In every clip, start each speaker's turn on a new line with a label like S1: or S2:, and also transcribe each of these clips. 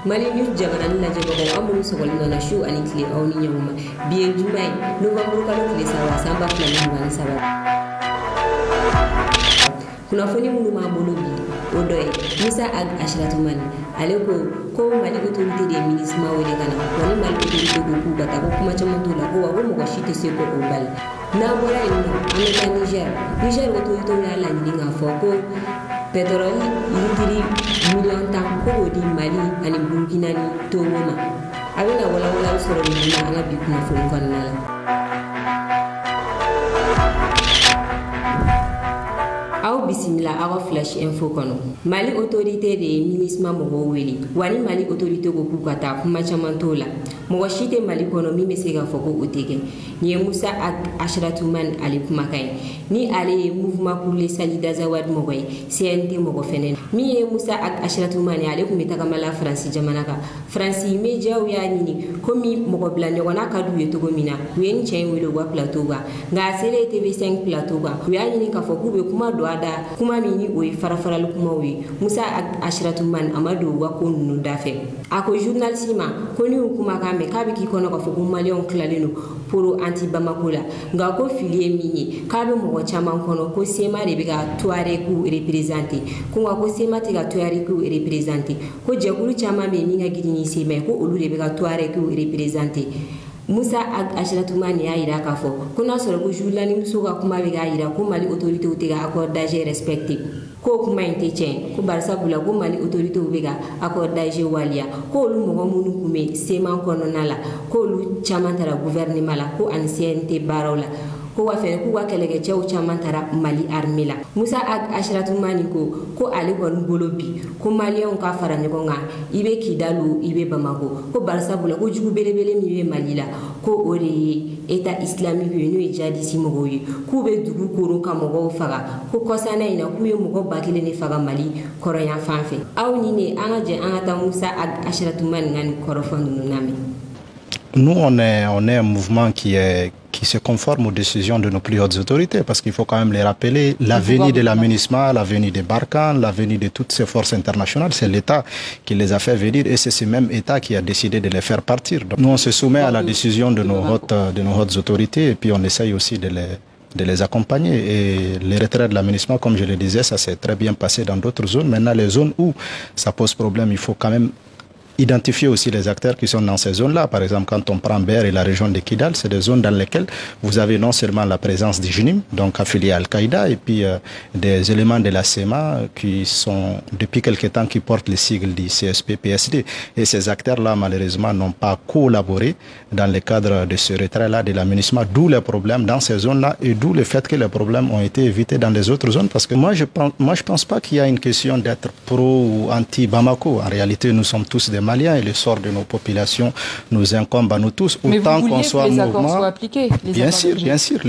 S1: Mali News jamana la jabago amuru sogoli na shu ani kile awni nyama bien jumai November kalo kile sawa samba fulani mwani sawa kuna foni munu mabolo bi odoy Musa ag Ashratumani aleko ko Mali autorité des ministres mawele kana wani Mali autorité go ku bata ko kuma chama tola ko wa mo shite se ko obal na bora ino ameta Niger autorité ya la ndinga foko pétrole litiri million tan ko di Mali ani Burkina ni to woma awena wala soro ni na ala bi kuna fo kon nala aw bisimila aw flash info kono Mali autorité de ministre mo weli wani Mali autorité go ku kata kuma chaman tola mo shite Mali kono mi mesega foko otege ni Musa Ashratumani ali kuma kay ni ale mouvement pour les Salida Zawad mo way CNT mo fenen mi Musa Ashratumani ale ku metaka mala France jamanaka France media ya nini komi mo ko blande wana kadu yeto gomina wen chen welo wa plateau ga nga sele TV5 plateau ga ya nini ka foko be kuma do ada kuma mini o farafara kuma wi Musa Ashratumani amadu wa ko nu dafe ako journal sima koni kuma kame kabi ki kono ka foko malion klaleno pour anti Bamakola nga ko filie mini kabe mo chama kono ko sema rebega tuare ku representer ko nga ko sema tiga tuare ku representer ko jaguru chama be minga gidini sema ko olu rebega tuare ku representer Musa Ashratumani ya ira kafo kuna soro ko julani musoga kuma be ga ira ko Mali autorité utega accordage respecté ko kuma intechen ko barsa bula ko Mali autorité ubega accordage walia ko lu mo munu kume sema kono nala ko lu chamantara gouvernement la ko ancienneté barola ko wa fere ko wa kelege cew chamantara Mali armée la Musa Ashratumani ko ali gon bolobi ko Malion ka farani ko nga ibe Kidalu ibe Bamako ko barsa bula ko jugu belebele mi be Mali la ko ore état islamique no jadi si mogoyi ku be dugu koro ka mogo faga ko kosana ina ku ye mogo bakile ne faga Mali koroya fanfe awni ne anga je anga ta Musa Ashratumani ngani korofondu nami.
S2: Nous on est un mouvement qui se conforme aux décisions de nos plus hautes autorités, parce qu'il faut quand même les rappeler, la venue de la MINUSMA, la venue des Barkhane, la venue de toutes ces forces internationales, c'est l'État qui les a fait venir et c'est ce même État qui a décidé de les faire partir. Donc, nous on se soumet à la décision de nos hautes autorités et puis on essaye aussi de les accompagner. Et les retraits de la MINUSMA, comme je le disais, ça s'est très bien passé dans d'autres zones. Maintenant, les zones où ça pose problème, il faut quand même identifier aussi les acteurs qui sont dans ces zones-là. Par exemple, quand on prend Ber et la région de Kidal, c'est des zones dans lesquelles vous avez non seulement la présence du JNIM, donc affilié à Al-Qaïda, et puis des éléments de la SEMA qui sont, depuis quelque temps, qui portent les sigles du CSP-PSD. Et ces acteurs-là, malheureusement, n'ont pas collaboré dans le cadre de ce retrait-là de la MINUSMA, d'où les problèmes dans ces zones-là et d'où le fait que les problèmes ont été évités dans les autres zones. Parce que moi, je pense pas qu'il y a une question d'être pro ou anti-Bamako. En réalité, nous sommes tous des Maliens et le sort de nos populations nous incombe à nous tous.
S3: Mais
S2: autant
S3: vous
S2: qu'on soit
S3: que les
S2: mouvement,
S3: accords soient appliqués,
S2: bien sûr,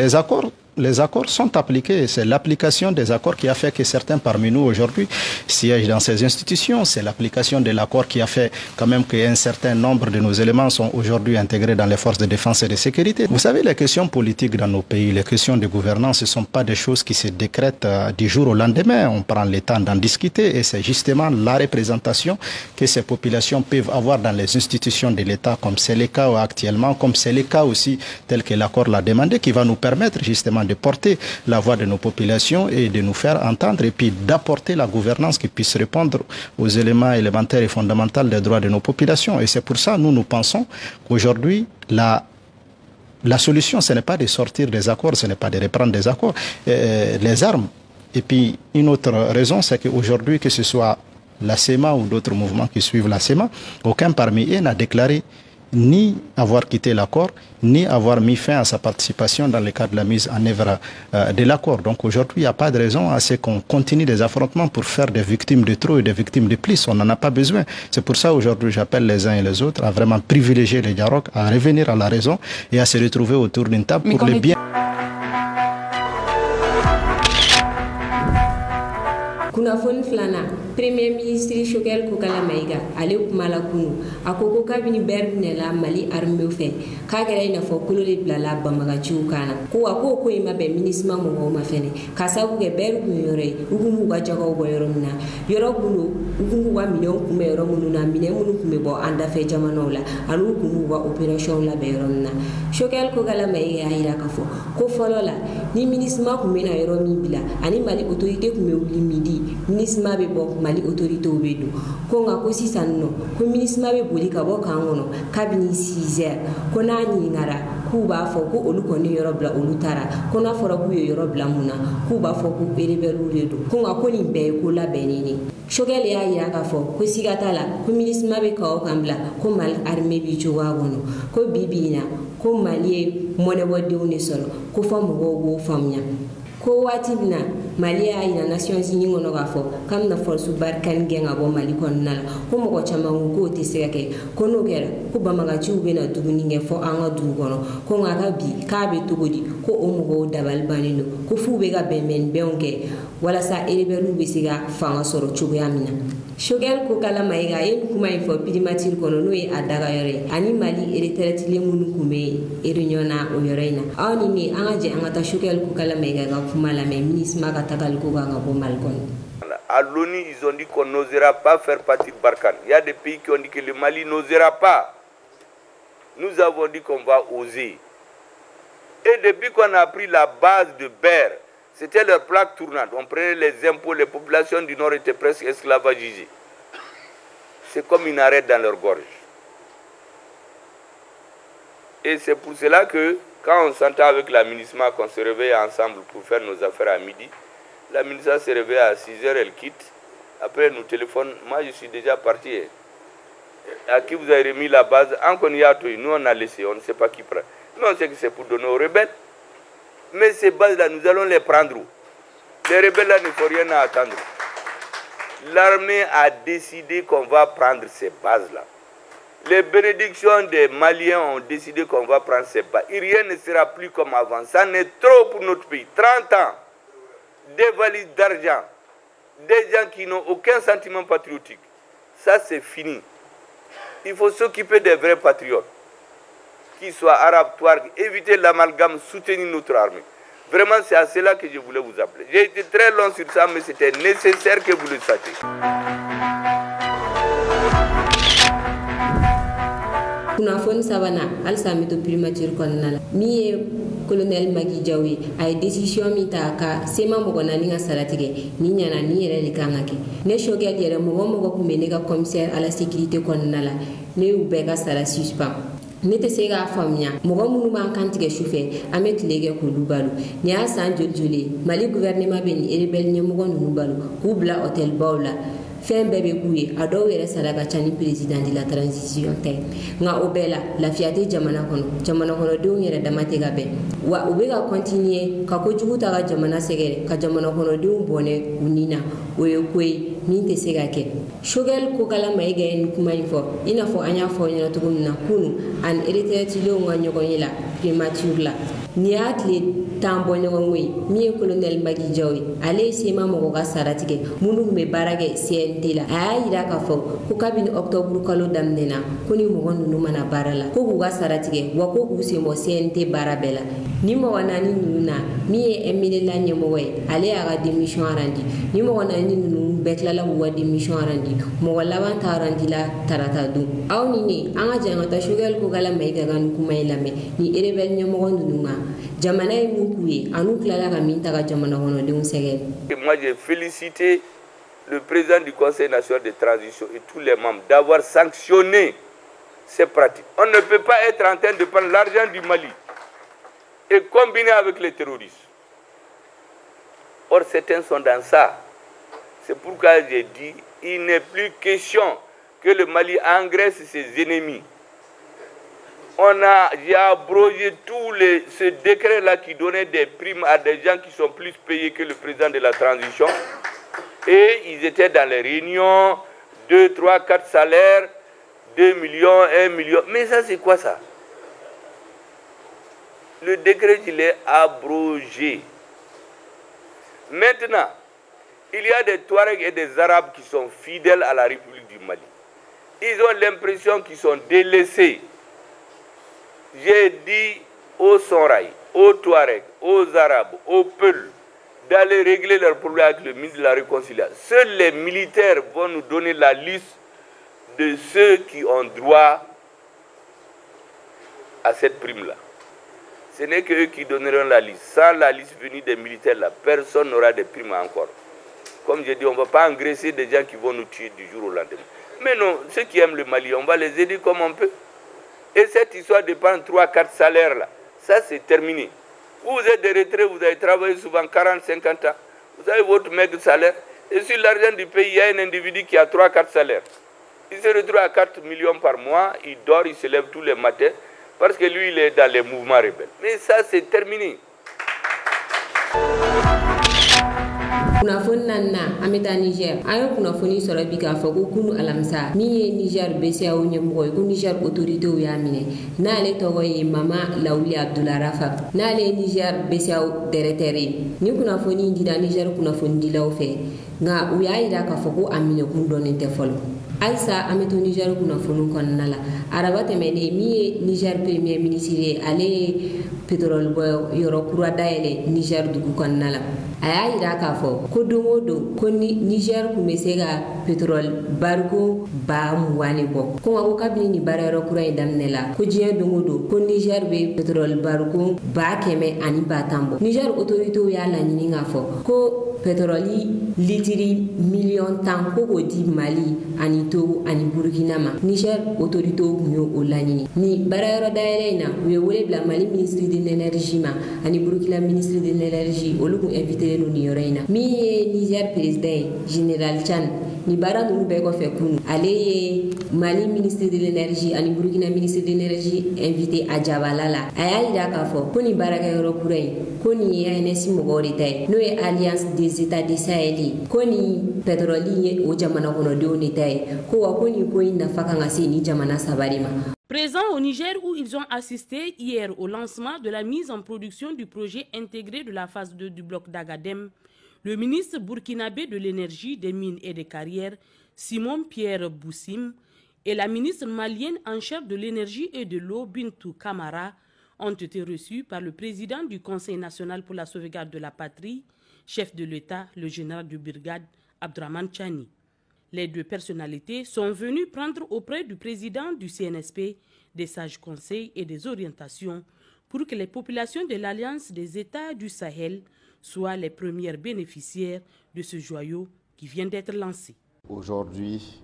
S2: les accords sont appliqués. C'est l'application des accords qui a fait que certains parmi nous aujourd'hui siègent dans ces institutions. C'est l'application de l'accord qui a fait quand même qu'un certain nombre de nos éléments sont aujourd'hui intégrés dans les forces de défense et de sécurité. Vous savez, les questions politiques dans nos pays, les questions de gouvernance, ce ne sont pas des choses qui se décrètent du jour au lendemain. On prend le temps d'en discuter et c'est justement la représentation que ces populations peuvent avoir dans les institutions de l'État, comme c'est le cas actuellement, comme c'est le cas aussi tel que l'accord l'a demandé, qui va nous permettre justement de porter la voix de nos populations et de nous faire entendre et puis d'apporter la gouvernance qui puisse répondre aux éléments élémentaires et fondamentaux des droits de nos populations. Et c'est pour ça, nous pensons qu'aujourd'hui, la solution, ce n'est pas de sortir des accords, ce n'est pas de reprendre des accords, les armes. Et puis, une autre raison, c'est qu'aujourd'hui, que ce soit la SEMA ou d'autres mouvements qui suivent la SEMA, aucun parmi eux n'a déclaré ni avoir quitté l'accord, ni avoir mis fin à sa participation dans le cadre de la mise en œuvre de l'accord. Donc aujourd'hui, il n'y a pas de raison à ce qu'on continue des affrontements pour faire des victimes de trop et des victimes de plus. On n'en a pas besoin. C'est pour ça aujourd'hui, j'appelle les uns et les autres à vraiment privilégier le dialogue, à revenir à la raison et à se retrouver autour d'une table pour le bien.
S1: Kunnafoni filanan Premier ministre Choguel Kokala Maïga ale kumala kunu akoko kabini bernela Mali armée fe ka gɛrɛ ina fɔ kolole bilala bamagaciw kana ko ako ko ima be ministre mɔgɔw ma fɛnɛ ka sabu kɛ ber kun yɔrɔ ye ugumu ga jagaw bɔ yɔrɔ min na yɔrɔ kunu ugumu ga minɛnw kun bɛ yɔrɔ minnu na minɛn minnu kun bɛ bɔ an dafɛ jamanaw la ani ugumu ga opération labɛn yɔrɔ min na Choguel Kokala Maïga y'a yira k'a fɔ ko fɔlɔ la ni ministre kun bɛna yɔrɔ min bila ani Mali autorité kun bɛ wuli midi ministre be bɔ Mali autorité o be do ko nga ko sisan no ko ministre be boli ka bɔ kan kɔnɔ kabini 6h ko n'a ɲiningara k'u b'a fɔ ko olu kɔni yɔrɔ bila olu tara ko n'a fɔra k'u ye yɔrɔ bila mun na k'u b'a fɔ ko rebelle de do ko nga ko nin bɛɛ ye ko labɛnnen de Choguel y'a yira k'a fɔ ko siga t'a la ko ministre be ka o kan bila ko Mali armée bi cogoya kɔnɔ ko bibi na ko Mali ye mɔnɛbɔdenw de sɔrɔ ko fɔ mɔgɔw b'o faamuya ko waati min na Mali y'a yira Nations Unies kɔnɔ k'a fɔ k'a bɛna force barikani gɛn ka bɔ Mali kɔnɔna la ko mɔgɔ caman ko k'o tɛ se ka kɛ ko n'o kɛra ko bamagaciw bɛna dumuni kɛ fɔ an ka dugu kɔnɔ ko nka ka bi k'a bɛ cogo di ko o mɔgɔw dabali bannen don ko f'u bɛ ka bɛnbɛnbɛnw kɛ walasa rebelliw bɛ se ka fanga sɔrɔ cogoya min na Choguel Kokala Maïga ye kuma in fɔ primature kɔnɔ n'o ye a daga yɔrɔ ye ani Mali retraitelen minnu kun bɛ réunion na o yɔrɔ in na aw ni ne an ka jɛ an ka taa Choguel Kokala Maïga ka kuma lamɛn ministre ma ka tagali ko kan ka bɔ Mali kɔnɔ.
S3: À l'ONU, ils ont dit qu'on n'osera pas faire partie de Barkhane. Il y a des pays qui ont dit que le Mali n'osera pas. Nous avons dit qu'on va oser. Et depuis qu'on a pris la base de Ber, c'était leur plaque tournante. On prenait les impôts, les populations du Nord étaient presque esclavagisées. C'est comme une arête dans leur gorge. Et c'est pour cela que, quand on s'entend avec la ministre, qu'on se réveille ensemble pour faire nos affaires à midi, la ministre se réveille à 6h, elle quitte. Après, elle nous téléphone. Moi, je suis déjà parti. À qui vous avez remis la base? Nous, on a laissé. On ne sait pas qui prend. Mais on sait que c'est pour donner aux rebelles. Mais ces bases-là, nous allons les prendre où? Les rebelles-là ne font rien à attendre. L'armée a décidé qu'on va prendre ces bases-là. Les bénédictions des Maliens ont décidé qu'on va prendre ces bases. Et rien ne sera plus comme avant. Ça n'est trop pour notre pays. 30 ans, des valises d'argent, des gens qui n'ont aucun sentiment patriotique. Ça, c'est fini. Il faut s'occuper des vrais patriotes, qu'ils soient arabes, touaregs, éviter l'amalgame, soutenir notre armée. Vraiment, c'est à cela que je voulais vous appeler. J'ai été très long sur ça, mais c'était nécessaire que vous le sachiez.
S1: Kunnafoni sabana alisa mito primature kɔnɔna la min ye colonel Magi Diaw ye a ye décision min ta ka sema mɔgɔ naani ka sara tigɛ ni ɲana ni yɛrɛ de kan ka kɛ ne Choguel yɛrɛ mɔgɔ kun bɛ ne ka commissaire à la sécurité kɔnɔna la ne y'u bɛɛ ka sara suspend ne tɛ se k'a faamuya mɔgɔ minnu b'an kantigɛ sufɛ an bɛ tile kɛ k'olu balo nin y'a san joli Mali gouvernement bɛ nin rebelle ɲɛmɔgɔ ninnu balo k'u bila hôtel baw la fɛn bɛɛ bɛ k'u ye a dɔw yɛrɛ sara ka ca ni président de la transition tɛ nka o bɛɛ la lafiya tɛ jamana kɔnɔ jamana kɔnɔdenw yɛrɛ dama tɛ ka bɛn wa u bɛ ka continuer ka kojugu ta ka jamana sɛgɛrɛ ka jamana kɔnɔdenw bɔnɛ u ni na o ye ko ye min tɛ se ka kɛ Choguel Kokala Maïga ye nin kuma in fɔ i n'a fɔ an y'a fɔ ɲɛna cogo min na kunu ani retraitilenw ka ɲɔgɔn ye la primature la nin y'a tile 10 bɔ ɲɔgɔn ko ye min ye colonel Magi Diaw ye ale ye sema mɔgɔ ka sara tigɛ minnu tun bɛ baara kɛ CNT la a y'a yira k'a fɔ ko kabini octobre kalo daminɛna ko ni mɔgɔ ninnu mana baara la ko k'u ka sara tigɛ wa ko k'u sen bɔ CNT baara bɛɛ la ni mɔgɔ naani ninnu na min ye MNLA ɲɛmɔgɔ ye ale y'a ka démission arandi ni mɔgɔ naani ninnu bɛɛ tilala k'u ka démission arandi mɔgɔ laban ta arandi la tarata don aw ni ne an ka jɛ an ka taa Choguel Kokala Maïga ka nin kuma in lamɛn ni rebelle ɲɛmɔgɔ ninnu ma jamana ye mun k'u ye anu tilala ka min ta ka jamana kɔnɔdenw sɛgɛrɛ.
S3: Moi j'ai félicité le président du Conseil national de transition et tous les membres d'avoir sanctionné ces pratiques. On ne peut pas être en train de prendre l'argent du Mali et combiner avec les terroristes. Or certains sont dans ça. C'est pourquoi j'ai dit il n'est plus question que le Mali engraisse ses ennemis. J'ai abrogé ce décret-là qui donnait des primes à des gens qui sont plus payés que le président de la transition. Et ils étaient dans les réunions, 2, 3, 4 salaires, 2 millions, 1 million. Mais ça, c'est quoi ça? Le décret, il est abrogé. Maintenant, Il y a des Touaregs et des Arabes qui sont fidèles à la République du Mali. Ils ont l'impression qu'ils sont délaissés. J'ai dit aux Sonrai, aux Touaregs, aux Arabes, aux Peuls, d'aller régler leurs problèmes avec le ministre de la Réconciliation. Seuls les militaires vont nous donner la liste de ceux qui ont droit à cette prime-là. Ce n'est qu'eux qui donneront la liste. Sans la liste venue des militaires, là, personne n'aura de primes encore. Comme je dis, on ne va pas engraisser des gens qui vont nous tuer du jour au lendemain. Mais non, ceux qui aiment le Mali, on va les aider comme on peut. Et cette histoire de prendre 3-4 salaires là, ça c'est terminé. Vous êtes des retraités, vous avez travaillé souvent 40-50 ans, vous avez votre maigre salaire, et sur l'argent du pays, il y a un individu qui a 3-4 salaires. Il se retrouve à 4 millions par mois, il dort, il se lève tous les matins, parce que lui il est dans les mouvements rebelles. Mais ça c'est terminé.
S1: Kunafoni nanna ameta Niger ayo kunafoni sɔrɔ bi k'a fɔ ko kunu alamisa min ye Niger BCEAO ɲɛmɔgɔ ye ko Niger autorité y'a minɛ n'ale tɔgɔ ye Mama Lawli Abdularafa n'ale ye Niger BCEAO directeur ye ni kunafoni dira Niger kunafoni dilaw fɛ nka u y'a yira k'a fɔ ko a minɛkun dɔnnen tɛ fɔlɔ Aïssa ameto Niger kunafoni kɔnɔna la araba tɛmɛnen min ye Niger premier ministre ye ale ye pétrole bɔ yɔrɔ kura dayɛlɛ Niger dugu kɔnɔna la a y'a yira k'a fɔ ko don o don ko ni Niger kun bɛ se ka pétrole barigo 20,000 bɔ ko nka ko kabini ni baarayɔrɔ kura in daminɛ la ko diɲɛ don o don ko Niger bɛ pétrole barigo 100,000 bɔ Niger autorité y'a laɲini k'a fɔ ko pétrole litiri 1,10 ko k'o di Mali ani Togo ani Burkina ma Niger autorité kun y'o laɲini ni baarayɔrɔ dayɛlɛ in na u ye wele bila Mali ministre de l'énergie ma ani Burkina ministre de l'énergie olu kun invité no ni yɔrɔ in na min ye Niger président général Chan ni baara ninnu bɛɛ kɔfɛ kunu ale ye Mali ministre de l'énergie ani Burkina ministre de l'énergie invité a jabala la a y'a yira k'a fɔ ko ni baarakɛyɔrɔ kura in ko ni ye ANC mɔgɔw de ta ye n'o ye Alliance des États du Sahel ye ko ni pétrole ye o jamana kɔnɔdenw de ta ye ko wa ko ni ko in nafa kan ka se ni jamana saba de ma.
S4: Présents au Niger où ils ont assisté hier au lancement de la mise en production du projet intégré de la phase 2 du bloc d'Agadem, le ministre burkinabé de l'énergie, des mines et des carrières, Simon Pierre Boussim, et la ministre malienne en charge de l'énergie et de l'eau, Bintou Kamara, ont été reçus par le président du Conseil national pour la sauvegarde de la patrie, chef de l'État, le général de brigade Abdraman Chani. Les deux personnalités sont venues prendre auprès du président du CNSP des sages conseils et des orientations pour que les populations de l'Alliance des États du Sahel soient les premières bénéficiaires de ce joyau qui vient d'être lancé.
S5: Aujourd'hui,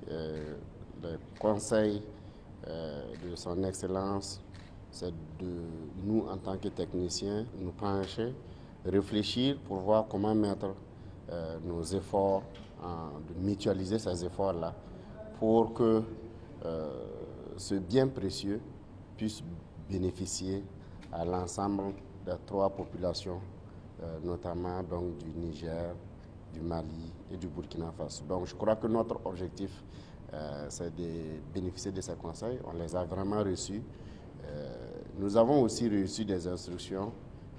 S5: le conseil de son Excellence, c'est de nous, en tant que techniciens, nous pencher, réfléchir pour voir comment mettre nos efforts, de mutualiser ces efforts-là pour que ce bien précieux puisse bénéficier à l'ensemble des trois populations, notamment donc, du Niger, du Mali et du Burkina Faso. Donc je crois que notre objectif, c'est de bénéficier de ces conseils. On les a vraiment reçus. Nous avons aussi reçu des instructions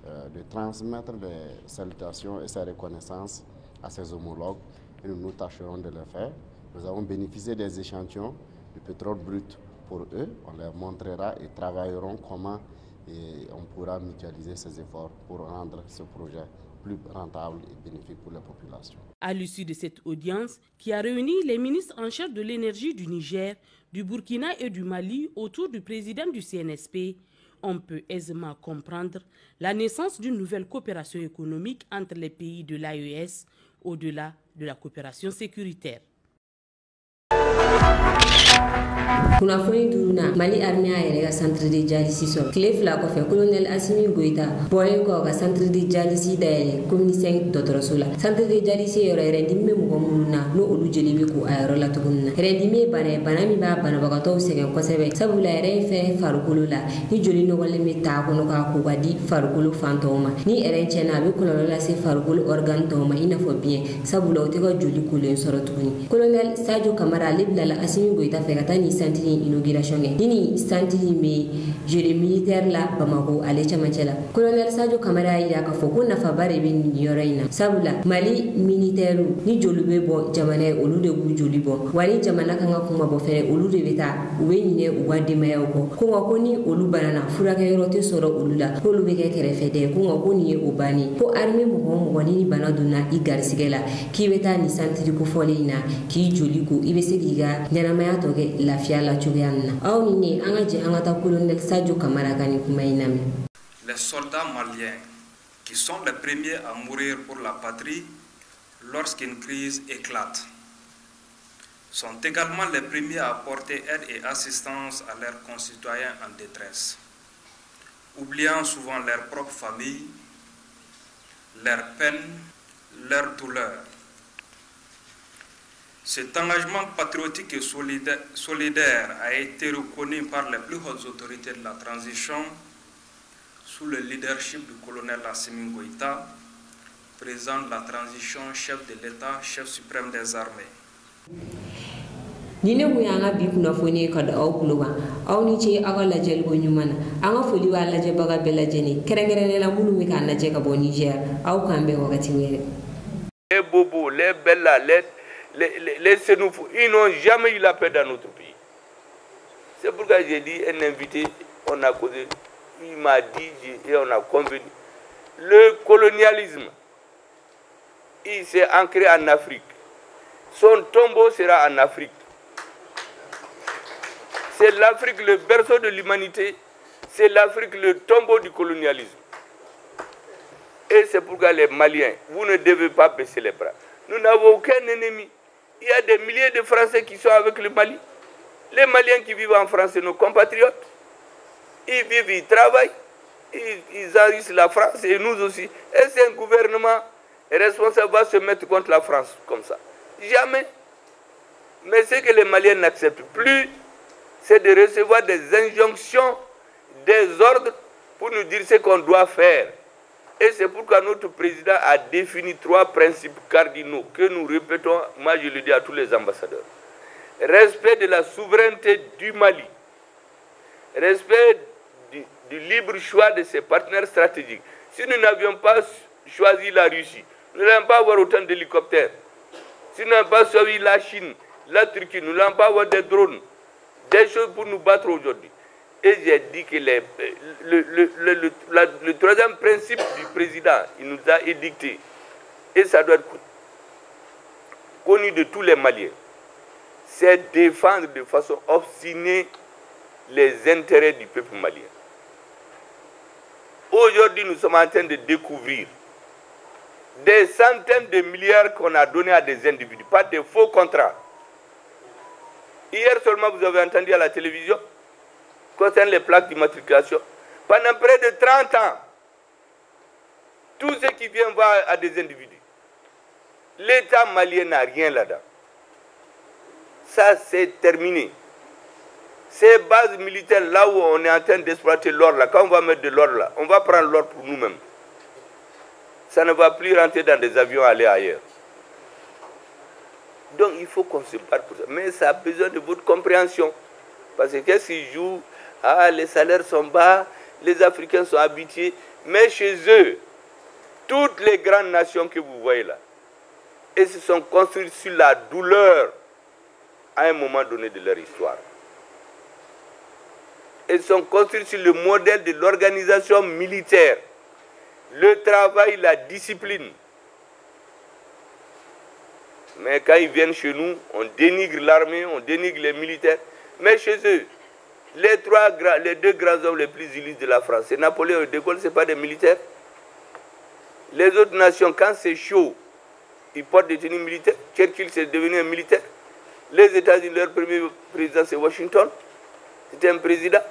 S5: de transmettre des salutations et ses reconnaissances à ses homologues et nous tâcherons de le faire. Nous avons bénéficié des échantillons de pétrole brut pour eux. On leur montrera et travailleront comment on pourra mutualiser ces efforts pour rendre ce projet plus rentable et bénéfique pour la population.
S4: À l'issue de cette audience, qui a réuni les ministres en charge de l'énergie du Niger, du Burkina et du Mali autour du président du CNSP, on peut aisément comprendre la naissance d'une nouvelle coopération économique entre les pays de l'AES au-delà de la coopération sécuritaire.
S1: Kunafoni duruna Mali armée a yɛrɛ ka centre de dialyse sɔrɔ tile fila kɔfɛ colonel Assimi Goïta bɔlen kɔ ka centre de dialyse dayɛlɛ commune 5 dɔgɔtɔrɔso la centre de dialyse yɔrɔ yɛrɛdimi bɛ mɔgɔ minnu na n'o olu jeli bɛ k'o a yɔrɔ la tuguni na yɛrɛdimi ye bana ye bana min b'a banabagatɔw sɛgɛn kosɛbɛ sabula yɛrɛ ye fɛn farikolo la ni joli nɔgɔlen bɛ t'a kɔnɔ k'a ko ka di farikolo fan tɔw ma ni yɛrɛ tiɲɛna a bɛ kɔlɔlɔ lase farikolo organe tɔw ma i n'a fɔ biyɛn sabula o tɛ ka joli kolen sɔrɔ tuguni colonel Sadio Kamara ale bilala Assimi Goïta fɛ ka taa nin centre inauguration nini stantini me jeu militaire la Bamako ale chamachela colonel Sadio Kamara ida ka foko na fabare be ni yoraina sabula Mali militaire ni jolube bo jamana olu de bu joli bo wani jamana kanga kuma bo fere olu de beta ube nyine uwade mayo ko ko ni olu banana furaka yorote soro olu la ko olu be ke kerefe de ko ni ubani ko army mo wani bana duna igarsigela ki beta ni santiri ko folina ki joli ko ibe segiga nyanamaya toge lafia la chuganna aw ni angaje angata colonel Sadio Kamara kani kuma iname.
S6: Les soldats maliens qui sont les premiers à mourir pour la patrie lorsqu'une crise éclate sont également les premiers à apporter aide et assistance à leurs concitoyens en détresse, oubliant souvent leur propre famille, leurs peines, leurs douleurs. Cet engagement patriotique et solidaire a été reconnu par les plus hautes autorités de la transition sous le leadership du colonel Assimi Goïta, président de la transition, chef de l'État, chef suprême des armées.
S1: Nine muyanga bi kuna foni kada aw kuloba aw ni ci aga la jel go nyumana anga foli wa la je baga bela jeni kerengere la munu mi kan na je ka bo Niger aw kambe wakati were
S3: les bobos les bella les Sénoufous, ils n'ont jamais eu la paix dans notre pays. C'est pourquoi j'ai dit un invité, on a causé, il m'a dit et on a convenu. Le colonialisme, il s'est ancré en Afrique. Son tombeau sera en Afrique. C'est l'Afrique le berceau de l'humanité, c'est l'Afrique le tombeau du colonialisme. Et c'est pourquoi les Maliens, vous ne devez pas baisser les bras. Nous n'avons aucun ennemi. Il y a des milliers de Français qui sont avec le Mali. Les Maliens qui vivent en France, c'est nos compatriotes. Ils vivent, ils travaillent, ils enrichissent la France et nous aussi. Est-ce qu'un gouvernement responsable va se mettre contre la France comme ça? Jamais. Mais ce que les Maliens n'acceptent plus, c'est de recevoir des injonctions, des ordres pour nous dire ce qu'on doit faire. Et c'est pourquoi notre président a défini 3 principes cardinaux que nous répétons, moi je le dis à tous les ambassadeurs. Respect de la souveraineté du Mali, respect du libre choix de ses partenaires stratégiques. Si nous n'avions pas choisi la Russie, nous n'allons pas avoir autant d'hélicoptères. Si nous n'avons pas choisi la Chine, la Turquie, nous n'allons pas avoir des drones, des choses pour nous battre aujourd'hui. Et j'ai dit que le 3e principe du président, il nous a édicté, et ça doit être connu de tous les Maliens, c'est défendre de façon obstinée les intérêts du peuple malien. Aujourd'hui, nous sommes en train de découvrir des centaines de milliards qu'on a donnés à des individus, pas de faux contrats. Hier seulement, vous avez entendu à la télévision, concernant les plaques d'immatriculation, pendant près de 30 ans, tout ce qui vient va à des individus. L'État malien n'a rien là-dedans. Ça, c'est terminé. Ces bases militaires, là où on est en train d'exploiter l'or, là, quand on va mettre de l'or là, on va prendre l'or pour nous-mêmes. Ça ne va plus rentrer dans des avions, aller ailleurs. Donc, il faut qu'on se batte pour ça. Mais ça a besoin de votre compréhension. Parce que qu'est-ce qu'ils jouent? Ah, les salaires sont bas, les Africains sont habitués. Mais chez eux, toutes les grandes nations que vous voyez là, elles se sont construites sur la douleur à un moment donné de leur histoire. Elles sont construites sur le modèle de l'organisation militaire, le travail, la discipline. Mais quand ils viennent chez nous, on dénigre l'armée, on dénigre les militaires. Mais chez eux, les 2 grands hommes les plus illustres de la France, c'est Napoléon et De Gaulle, ce n'est pas des militaires. Les autres nations, quand c'est chaud, ils portent des tenues militaires. Churchill, c'est devenu un militaire. Les États-Unis, leur premier président, c'est Washington. C'était un président.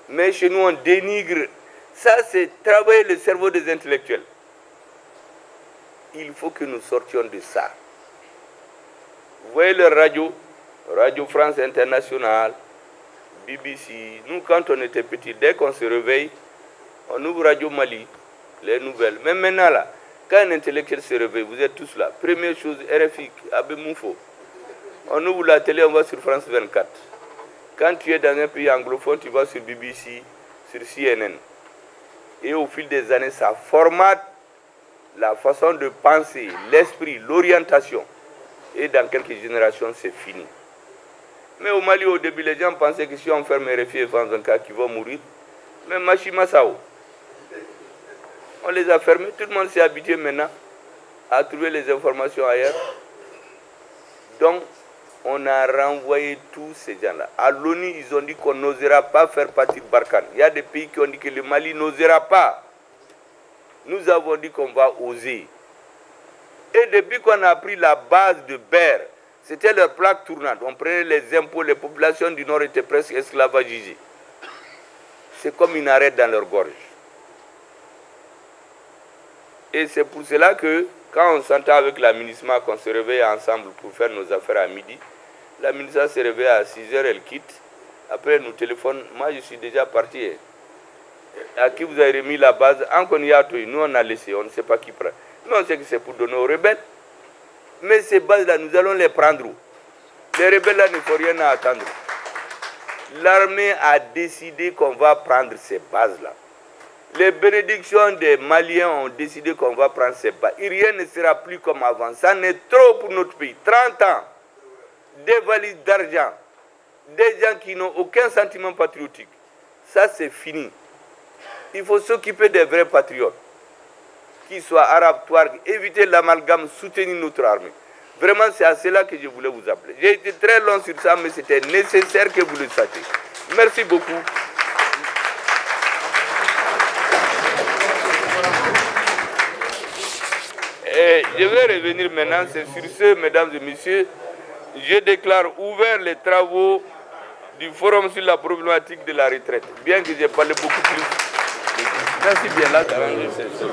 S3: Mais chez nous, on dénigre. Ça, c'est travailler le cerveau des intellectuels. Il faut que nous sortions de ça. Vous voyez le Radio France Internationale, BBC. Nous, quand on était petits, dès qu'on se réveille, on ouvre Radio Mali, les nouvelles. Même maintenant, là, quand un intellectuel se réveille, vous êtes tous là. Première chose, RFI, Abé Moufo. On ouvre la télé, on va sur France 24. Quand tu es dans un pays anglophone, tu vas sur BBC, sur CNN. Et au fil des années, ça formate la façon de penser, l'esprit, l'orientation. Et dans quelques générations, c'est fini. Mais au Mali, au début, les gens pensaient que si on ferme RFI et France 24, qu'ils vont mourir. Mais Machima Sao, on les a fermés. Tout le monde s'est habitué maintenant à trouver les informations ailleurs. Donc, on a renvoyé tous ces gens-là. À l'ONU, ils ont dit qu'on n'osera pas faire partie de Barkhane. Il y a des pays qui ont dit que le Mali n'osera pas. Nous avons dit qu'on va oser. Et depuis qu'on a pris la base de Ber, c'était leur plaque tournante. On prenait les impôts, les populations du Nord étaient presque esclavagisées. C'est comme une arête dans leur gorge. Et c'est pour cela que, quand on s'entend avec la MINUSMA, qu'on se réveille ensemble pour faire nos affaires à midi, la MINUSMA se réveille à 6h, elle quitte. Après, elle nous téléphone. Moi, je suis déjà parti. À qui vous avez remis la base? Nous, on a laissé, on ne sait pas qui prend. Mais on sait que c'est pour donner aux rebelles. Mais ces bases-là, nous allons les prendre où? Les rebelles-là ne font rien à attendre. L'armée a décidé qu'on va prendre ces bases-là. Les bénédictions des Maliens ont décidé qu'on va prendre ces bases. Et rien ne sera plus comme avant. Ça n'est trop pour notre pays. 30 ans, des valises d'argent, des gens qui n'ont aucun sentiment patriotique. Ça, c'est fini. Il faut s'occuper des vrais patriotes, qu'ils soient arabes, touaregs, éviter l'amalgame, soutenir notre armée. Vraiment, c'est à cela que je voulais vous appeler. J'ai été très long sur ça, mais c'était nécessaire que vous le sachiez. Merci beaucoup. Et je vais revenir maintenant, c'est sur ce, mesdames et messieurs, je déclare ouvert les travaux du forum sur la problématique de la retraite. Bien que j'ai parlé beaucoup plus. Merci bien, là, d'arranger cette chose.